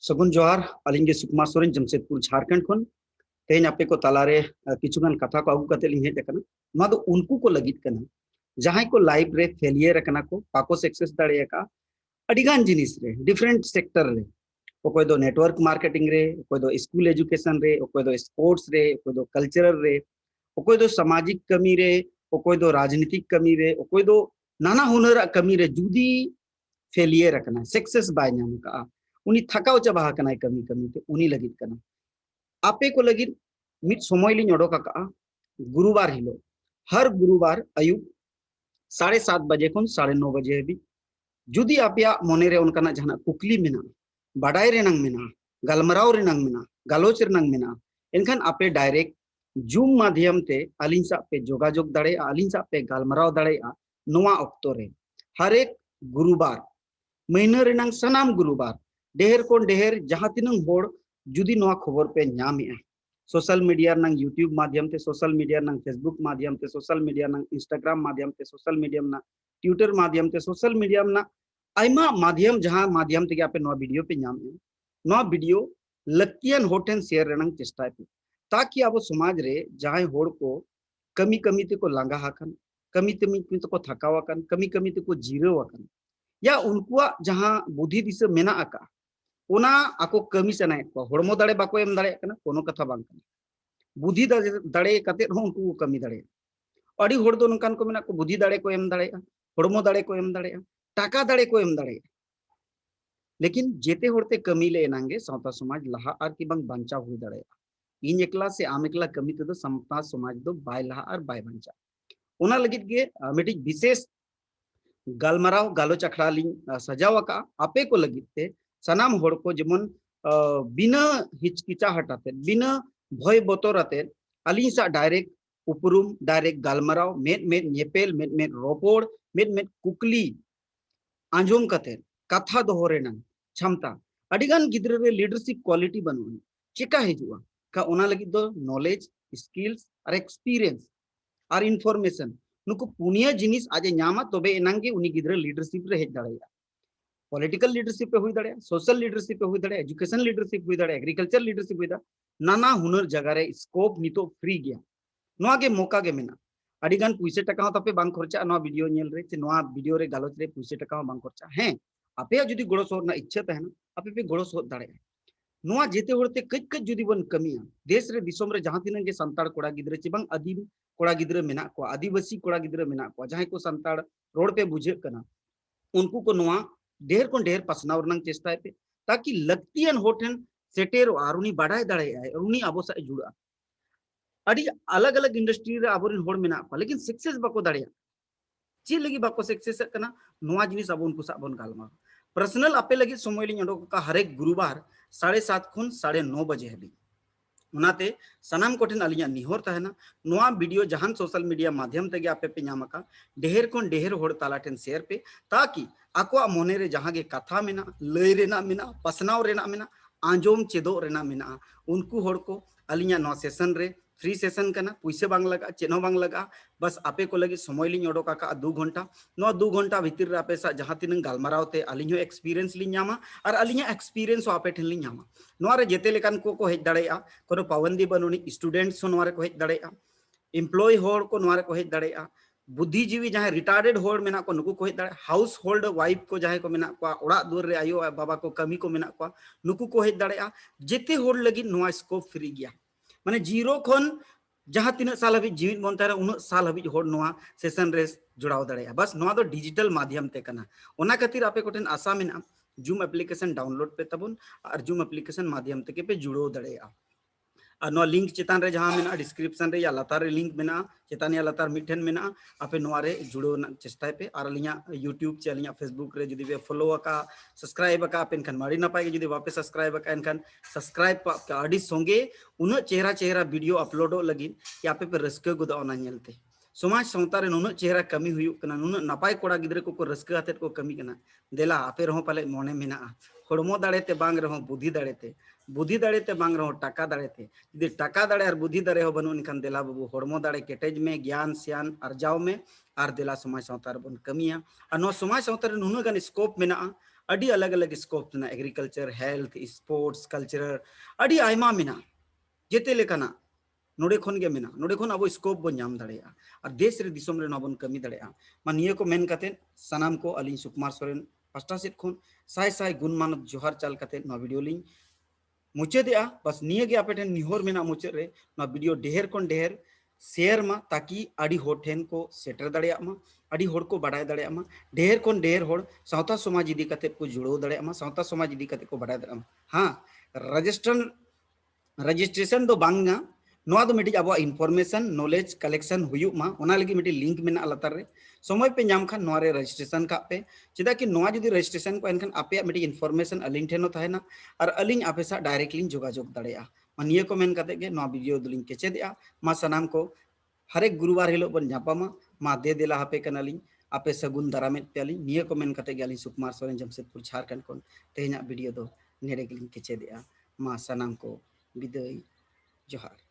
सगुन जोहार अलिंगे सुकुमार सोरेन जमशेदपुर झारखंड खन तेज आपे को तालारे किछुगान कथा को आगू कते लिंग हेज अकना नोआ दो उनको को लगित कना जहां को लाइफ रे फेलियर अकना को पाको सक्सेस दाड़े का अडिगान जिनिस रे डिफरेंट सेक्टर रे ओकोय दो नेटवर्क मार्केटिंग रे ओकोय दो स्कूल एजुकेशन रे ओकोय दो स्पोर्ट्स रे ओकोय दो कल्चरल रे ओकोय दो सामाजिक कमी रे ओकोय दो राजनीतिक कमी रे ओकोय दो नाना हुनर कमी रे जुदी फेलियर अकना सक्सेस बाय नाम का उनी थकाव चाबा कनाय कमी कमी ते उनी लगित कना आपे को लगित मिट समय लिंग ओडोक का गुरुवार हिलो हर गुरुवार अयुब 7:30 बजे खन 9:30 बजे हबी जुदी आपया मने रे उनका जहां कुकली मेना बाडाय रेनांग मेना गलमराव रेनांग मेना गालोच रेनांग मेना एनखान आपे डायरेक्ट जूम माध्यम ते अलिन सा पे जोगाजोग दाड़े अलिन सा पे गलमराव दाड़े नोआ ऑक्टो रे हर एक गुरुवार महीना रेनांग सनाम गुरुवार डेहर कोन डेहर जहां तिनंग होड़ जुदी नोआ खबर पे नामे सोशल मीडिया नंग यूट्यूब माध्यम ते सोशल मीडिया नंग फेसबुक माध्यम ते सोशल मीडिया नंग इंस्टाग्राम माध्यम ते सोशल मीडिया ना ट्विटर माध्यम ते सोशल मीडिया ना आइमा माध्यम जहां माध्यम ते आपे नोआ वीडियो पे नामे नोआ वीडियो लक्तियन होटेन शेयर रेनांग चेष्टा पे ताकि अब समाज रे जहां होड़ को कमी कमी ते को लांगा हाकन कमी कमी ते को थकावा कन कमी कमी ते को जीरो वकन या उनकुआ जहां बुद्धि दिशा मेना आका ओना आको कमी सनाय को होड़मो दाड़े बाको एम दाड़े कना कोनो कथा बांग कना बुद्धि दाड़े कते हो उनको कमी दाड़े अड़ी होड़ दो नकान को मेना को बुद्धि दाड़े को एम दाड़े होड़मो दाड़े को एम दाड़े टाका दाड़े को एम दाड़े लेकिन जेते होड़ते कमी ले एनांगे सावता समाज लहा आर की बांग बांचा हुई दाड़े इन एकला से आम एकला कमी ते दो सावता समाज दो बाय लहा आर बाय बांचा ओना लगित गे मिटिज विशेष गलमराव गालोच अखड़ा लिंग सजाव का आपे को लगित ते सनाम होड़ को जेमन बिना हिचकिचाहटाते बिना भय बतोराते अली सा डायरेक्ट उपरुम डायरेक्ट गलमराव मेद मेद नेपेल मेद मेद रोपोड़ मेद मेद कुकली आंजोम कते कथा दोहो रेनांग क्षमता अडिगान गिद्रे रे लीडरशिप क्वालिटी बनवन चिका हिजुआ का ओना लगी दो नॉलेज स्किल्स और एक्सपीरियंस और इन्फॉर्मेशन नुको पुनिया जिनिस आजे न्यामा तोबे एनांगे उनी गिद्रे लीडरशिप रे हेज दाड़ेया पॉलिटिकल लीडरशिप पे हुई दाड़े सोशल लीडरशिप पे हुई दाड़े एजुकेशन लीडरशिप हुई दाड़े एग्रीकल्चर लीडरशिप हुई दा नाना हुनर जगह रे स्कोप नितो फ्री गया नोआ गे मौका गे मेना अडिगान पुइसे टका तपे बांग खर्चा नोआ वीडियो नेल रे से नोआ वीडियो रे गालोच रे पुइसे टका बांग खर्चा हैं आपे जुदी गोड़ो सोर ना इच्छा तहना आपे पे गोड़ो सोर दाड़े नोआ जेते होड़ते कज कज जुदी बन कमिया देश रे दिसोम रे जहां तिना गे संताड़ कोड़ा गिद्रे चे बांग आदिम कोड़ा गिद्रे मेना को आदिवासी कोड़ा गिद्रे मेना को जहां को संताड़ रोड पे बुझे कना उनको को नोआ ढेर को ढेर पसनाव रनंग चेष्टा पे ताकि लक्तियन होठन सेटेर आरुनी बढ़ाई दाड़े उनी आबो सा जुड़ा अड़ी अलग अलग इंडस्ट्री रे आबोरिन होड़ मेना को लेकिन सक्सेस बाको दाड़े ची लगी बाको सक्सेस कना नोआ जिनिस आबो उनको सा बन गालमा पर्सनल आपे लगी समय लिंग ओडो का हरेक गुरुवार 7:30 खुन 9:30 बजे हबी उनाते सनाम कोठिन अलिया निहोर तहना नोआ वीडियो जहान सोशल मीडिया माध्यम तेगे आपे पे नामका ढेर कोन ढेर होड़ तालाटेन शेयर पे ताकि आको मोने रे जहां गे कथा मेना लय रेना मेना पसनाव रेना मेना आंजोम चेदो रेना मेना उनको होड़ को अलिया नो सेशन रे फ्री सेशन करना पैसे बांग लगा चेनो बांग लगा बस आपे को लगी समय लिंग ओडोका का 2 घंटा नो 2 घंटा भीतर रे आपे सा जहां तिन गालमारावते अलियो एक्सपीरियंस लिंग नामा और अलिया एक्सपीरियंस आपे ठेन लिंग नामा नो रे जेते लेकान को हेज दाड़ेया कोनो पाबंदी बनुनी स्टूडेंट्स नो रे को हेज दाड़ेया एम्प्लॉय होड़ को नो रे को हेज दाड़ेया बुद्धिजीवी जहां रिटायर्डेड होड़ मेना को नुकु को हेज दाड़े हाउस होल्ड वाइफ को जहां को मेना को ओड़ा दुर रे आयो बाबा को कमी को मेना को नुकु को हेज दाड़ेया जेते होड़ लगी नो स्कोप फ्री गया माने जीरो खन जहां तीन साल हबी जीवित बन तारे उन साल हबी होड़ नोआ सेशन रे जुड़ाव दाड़ेया बस नोआ दो डिजिटल माध्यम ते कना ओना खातिर आपे कोठेन आशा मेना जूम एप्लीकेशन डाउनलोड पे तबुन और जूम एप्लीकेशन माध्यम ते के पे जुड़ो दाड़ेया नो लिंक चेतान रे जहां मेना डिस्क्रिप्शन रे या लतार रे लिंक मेना चेतान या लतार मिठन मेना आपे नोआ रे जुड़ो ना चेष्टा पे और अलिया यूट्यूब चे अलिया फेसबुक रे जुदी बे फॉलो का सब्सक्राइब का पेन खान मारी ना पाए जुदी वापे सब्सक्राइब का एनखान सब्सक्राइब का अडी संगे उन चेहरा चेहरा वीडियो अपलोडो लगी कि आपे पे रस्क गुदा ओना नेलते समाज सावता रे नुन चेहरा कमी हुयु कना नुन नपाय कोड़ा गिद्रे को रस्क हाते को कमी कना देला आपे रहो पाले मोने मेना होड़मो दाड़ेते बांग रहो बुद्धि दाड़ेते बांग रहो टाका दाड़ेते यदि टाका दाड़े और बुद्धि दाड़े हो बनु इनखान देला बाबू होड़मो दाड़े केटेज में ज्ञान सियान अर्जाव में और देला समाज सावता रे बन कमिया और नो समाज सावता रे नुन गान स्कोप मेना अड़ी अलग अलग स्कोप ना एग्रीकल्चर हेल्थ स्पोर्ट्स कल्चर अड़ी आयमा मिना जेते लेकाना नोडे खन गे मेना नोडे खन अब स्कोप बन नाम दाड़ेया और देश रे दिसोम रे नबन कमी दाड़ेया मा निये को मेन काते सनाम को अली सुकुमार सोरेन पास्टा सेट खन साय साय गुण मानत जोहार चाल काते ना वीडियो लिंग मुचादे बस निये गे आपे ठेन निहोर मेना मुचाद रे ना वीडियो ढेर कोन ढेर शेयर मा ताकि अड़ी होर ठेन को सेटर दाड़ेया मा अड़ी होर को बाडाय दाड़ेया मा ढेर कोन ढेर होर सावता समाज इदी काते को जुड़ो दाड़ेया मा सावता समाज इदी काते को बाडाय दाड़ेया मा हां रजिस्ट्रेशन दो बांगा नोआ दो मिटी अब इनफॉर्मेशन नॉलेज कलेक्शन हुयुक मा ओना लगी मिटी लिंक मेना लतार रे समय पे नाम खान नोआ रे रजिस्ट्रेशन का पे चेदा कि नोआ जदी रजिस्ट्रेशन को एनखान आपे मिटी इनफॉर्मेशन अलिंग ठेनो थायना और अलिंग आपे सा डायरेक्टली जोगाजोग दाड़ेया मानिए को मेन काते गे नोआ वीडियो दुलिंग केचेदेया मा सनाम को हर एक गुरुवार हिलो बन जापामा मा दे देला हापे कनालिंग आपे सगुन दारामेत पेली निये को मेन काते गे अलिंग सुकुमार सोरेन जमशेदपुर झारखंड कोन तेहना वीडियो दो नेड़े गिलिंग केचेदेया मा सनाम को विदाई जोहार।